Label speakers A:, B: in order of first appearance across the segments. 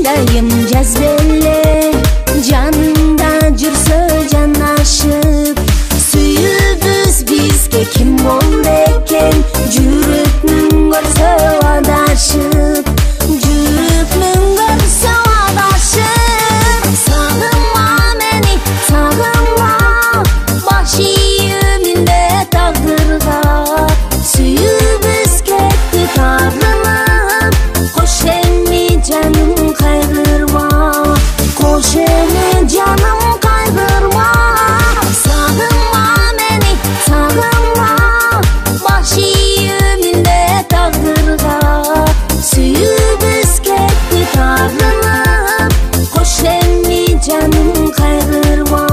A: Dayım cazbelle Canında жүрсө жанашып Сүйүбүз бизге ким болду экен Жүрөкмүн көрсө адашып Жүрөкмүн көрсө адашып Сагынма мени, сагынма Баш ийиминде тагдырга Сүйүбүз кетти тарынып Кош эми жаным кайгырма Кош эми жаным кайгырма Сагынма мени, сагынма Баш ийиминде тагдырга Сүйүбүз кетти тарынып Кош эми жаным кайгырма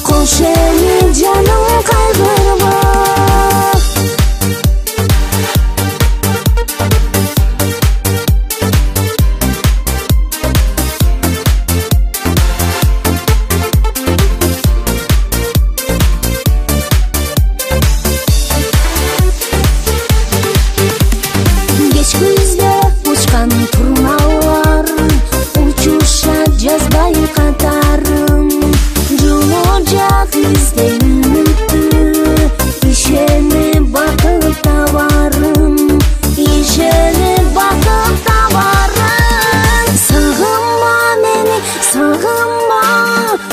A: Кош эми жаным кайгырма Кеч күздө учкан турналар Учушат жазбай катарым Жоло жак издей үмүттү Ишенип бакыт табарым Ишенип бакыт табарым Сагынма мени, сагынма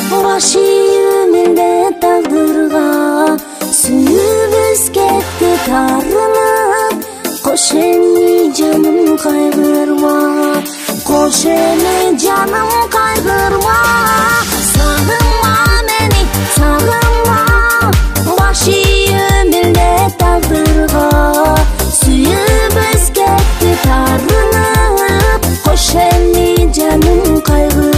A: Баш ийиминде тагдырга Сүйүбүз кетти тарынып Кош эми жаным кайгырма Кош эми жаным кайгырма Сагынма мени, сагынма Баш ийиминде тагдырга Сүйүбүз кетти тарынып Кош эми жаным кайгырма